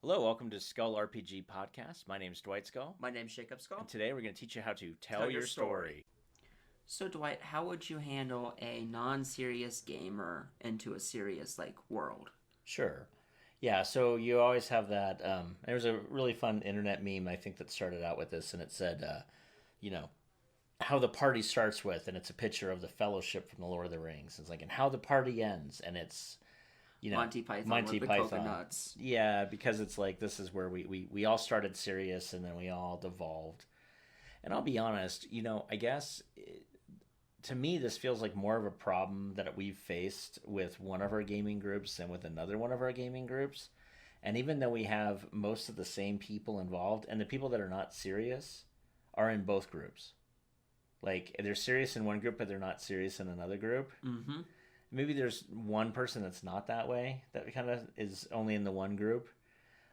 Hello, welcome to Skull RPG Podcast. My name's Dwight Skull. My name's Jacob Skull. And today we're going to teach you how to tell your story. So, Dwight, how would you handle a non-serious gamer into a serious, world? Sure. Yeah, so you always have that. There was a really fun internet meme, I think, that started out with this, and it said, you know, how the party starts with, and it's a picture of the Fellowship from the Lord of the Rings. It's like, and how the party ends, and it's Monty Python Monty with the Python. coconuts. Yeah, because it's like this is where we all started serious and then we all devolved. And I'll be honest, I guess to me this feels like more of a problem that we've faced with one of our gaming groups than with another one of our gaming groups. And even though we have most of the same people involved, and the people that are not serious are in both groups. Like they're serious in one group, but they're not serious in another group. Mm-hmm. Maybe there's one person that's not that way, that kind of is only in the one group.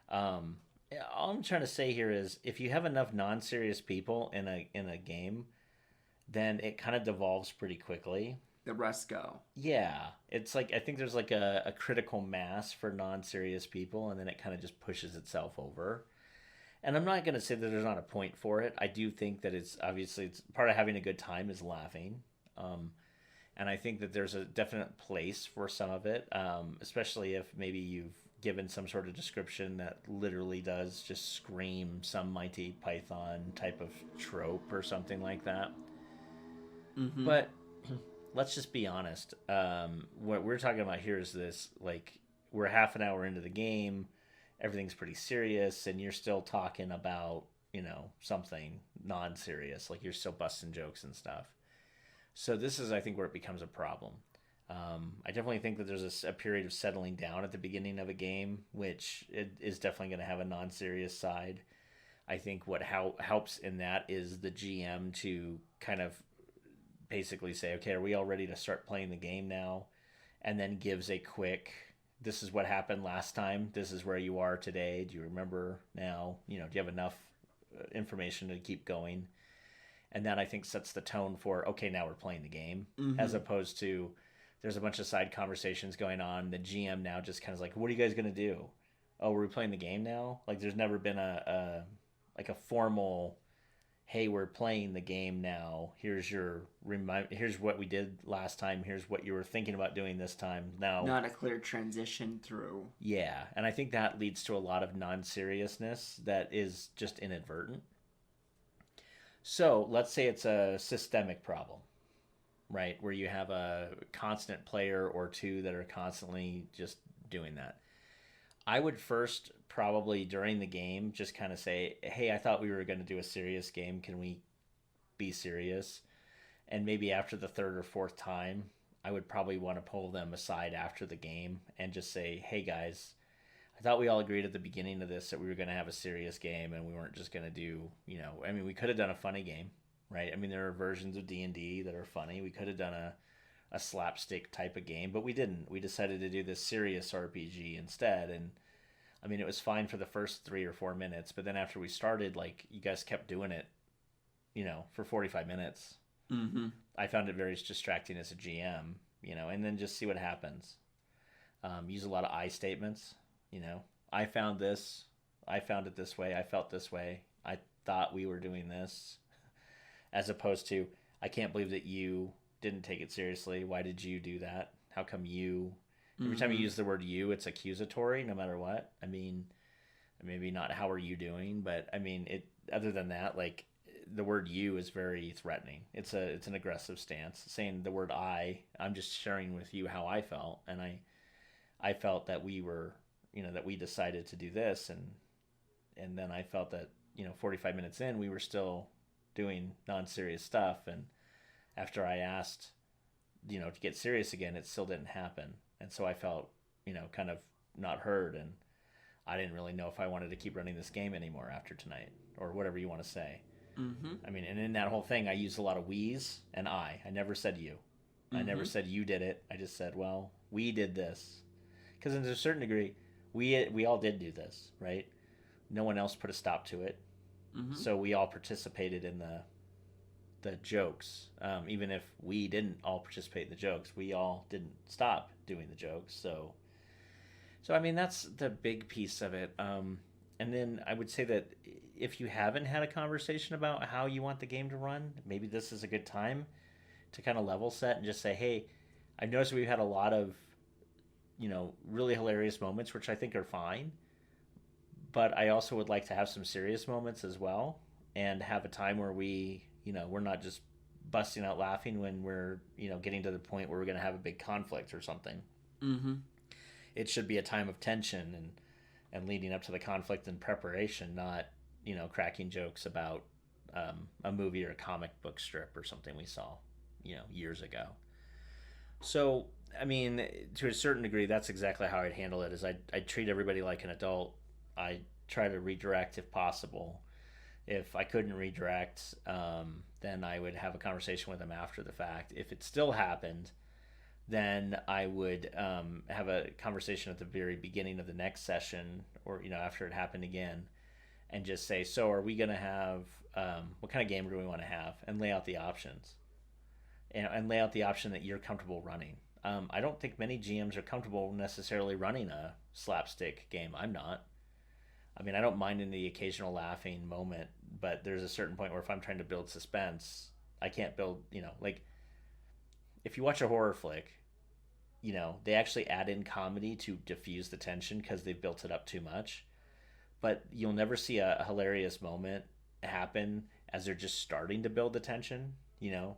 Um, all I'm trying to say here is if you have enough non-serious people in a game, then it kind of devolves pretty quickly. The rest go. Yeah, it's like I think there's like a critical mass for non-serious people, and then it kind of just pushes itself over. And I'm not going to say that there's not a point for it. I do think that it's obviously it's part of having a good time is laughing. And I think that there's a definite place for some of it, especially if maybe you've given some sort of description that literally does just scream some Mighty Python type of trope or something like that. Mm-hmm. But let's just be honest. What we're talking about here is this, like, we're half an hour into the game, everything's pretty serious, and you're still talking about, something non-serious. Like, you're still busting jokes and stuff. So this is, I think, where it becomes a problem. I definitely think that there's a period of settling down at the beginning of a game, which it is definitely going to have a non-serious side. I think what helps in that is the GM to kind of basically say, okay, are we all ready to start playing the game now? And then gives a quick, this is what happened last time. This is where you are today. Do you remember now? Do you have enough information to keep going? And that I think sets the tone for okay, now we're playing the game, Mm-hmm. as opposed to there's a bunch of side conversations going on. The GM now just kind of like, what are you guys gonna do? Oh, we're we playing the game now? Like there's never been a formal, hey, we're playing the game now. Here's what we did last time. Here's what you were thinking about doing this time. Now, Not a clear transition through. yeah, and I think that leads to a lot of non-seriousness that is just inadvertent. So let's say it's a systemic problem, right? Where you have a constant player or two that are constantly just doing that. I would first probably during the game just kind of say, hey, I thought we were going to do a serious game. Can we be serious? And maybe after the third or fourth time, I would probably want to pull them aside after the game and just say, hey guys, I thought we all agreed at the beginning of this that we were going to have a serious game and we weren't just going to do, we could have done a funny game, right? I mean, there are versions of D&D that are funny. We could have done a slapstick type of game, but we didn't. We decided to do this serious RPG instead. And I mean, it was fine for the first 3 or 4 minutes, but then after we started, like, you guys kept doing it, for 45 minutes. Mm-hmm. I found it very distracting as a GM, and then just see what happens. Use a lot of I statements. I found this. I found it this way. I felt this way. I thought we were doing this. As opposed to, I can't believe that you didn't take it seriously. Why did you do that? How come you? Every time you use the word you, it's accusatory no matter what. I mean, maybe not how are you doing, but I mean, it. Other than that, like, the word you is very threatening. It's an aggressive stance. Saying the word I'm just sharing with you how I felt, and I felt that we were that we decided to do this, and then I felt that 45 minutes in we were still doing non-serious stuff, and after I asked to get serious again, it still didn't happen, and so I felt kind of not heard, and I didn't really know if I wanted to keep running this game anymore after tonight or whatever you want to say. Mm-hmm. I mean, and in that whole thing I used a lot of we's and I never said you. I never said you did it. I just said, well, we did this, because to a certain degree we all did do this, right? No one else put a stop to it. Mm-hmm. So we all participated in the jokes. Even if we didn't all participate in the jokes, we all didn't stop doing the jokes. So So I mean, that's the big piece of it. And then I would say that if you haven't had a conversation about how you want the game to run, maybe this is a good time to kind of level set and just say, hey, I've noticed we've had a lot of, really hilarious moments, which I think are fine. But I also would like to have some serious moments as well, and have a time where we're not just busting out laughing when we're, getting to the point where we're going to have a big conflict or something. Mm-hmm. It should be a time of tension and leading up to the conflict and preparation, not, cracking jokes about a movie or a comic book strip or something we saw, years ago. So, I mean, to a certain degree, that's exactly how I'd handle it. Is I'd treat everybody like an adult. I try to redirect if possible. If I couldn't redirect, then I would have a conversation with them after the fact. If it still happened, then I would have a conversation at the very beginning of the next session, or after it happened again, and just say, so are we going to have what kind of game do we want to have, and lay out the options, and lay out the option that you're comfortable running. I don't think many GMs are comfortable necessarily running a slapstick game. I'm not. I mean, I don't mind in the occasional laughing moment, but there's a certain point where if I'm trying to build suspense, I can't build, like if you watch a horror flick, they actually add in comedy to diffuse the tension because they've built it up too much. But you'll never see a hilarious moment happen as they're just starting to build the tension. They'll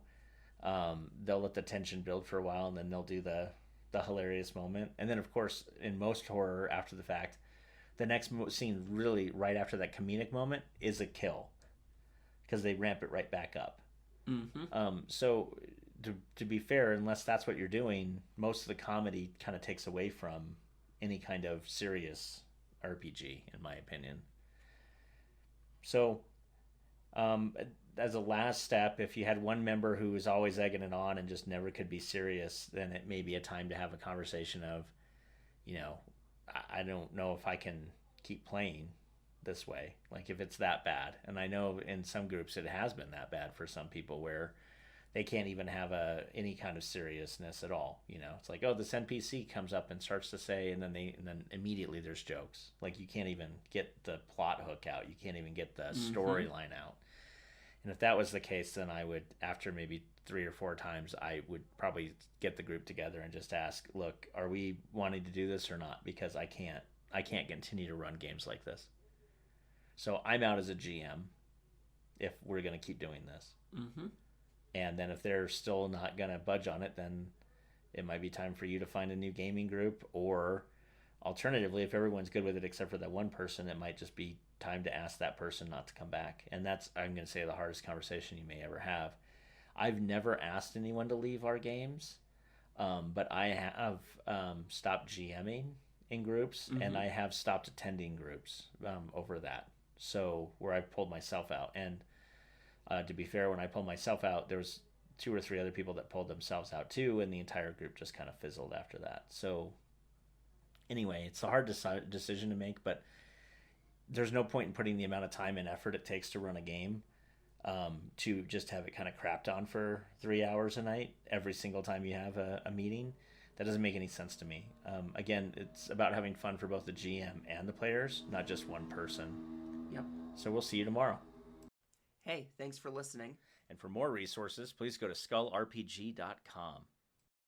let the tension build for a while, and then they'll do the hilarious moment. And then, of course, in most horror, after the fact, the next scene, really right after that comedic moment, is a kill because they ramp it right back up. Mm-hmm. So to be fair, unless that's what you're doing, most of the comedy kind of takes away from any kind of serious RPG, in my opinion. So, as a last step, if you had one member who was always egging it on and just never could be serious, then it may be a time to have a conversation of, you know, I don't know if I can keep playing this way. Like if it's that bad. And I know in some groups it has been that bad for some people where they can't even have any kind of seriousness at all. It's like, oh, this NPC comes up and starts to say, and then immediately there's jokes. Like you can't even get the plot hook out. You can't even get the storyline out. And if that was the case, then I would, after maybe 3 or 4 times, I would probably get the group together and just ask, look, are we wanting to do this or not? Because I can't continue to run games like this. So I'm out as a GM if we're going to keep doing this. Mm-hmm. And then if they're still not going to budge on it, then it might be time for you to find a new gaming group. Or alternatively, if everyone's good with it except for that one person, it might just be time to ask that person not to come back. And that's, I'm going to say, the hardest conversation you may ever have. I've never asked anyone to leave our games, but I have stopped GMing in groups, and I have stopped attending groups over that. So where I pulled myself out. And to be fair, when I pulled myself out, there was 2 or 3 other people that pulled themselves out too, and the entire group just kind of fizzled after that. So anyway, it's a hard decision to make, but there's no point in putting the amount of time and effort it takes to run a game to just have it kind of crapped on for 3 hours a night every single time you have a meeting. That doesn't make any sense to me. Again, it's about having fun for both the GM and the players, not just one person. Yep. So we'll see you tomorrow. Hey, thanks for listening. And for more resources, please go to skullrpg.com.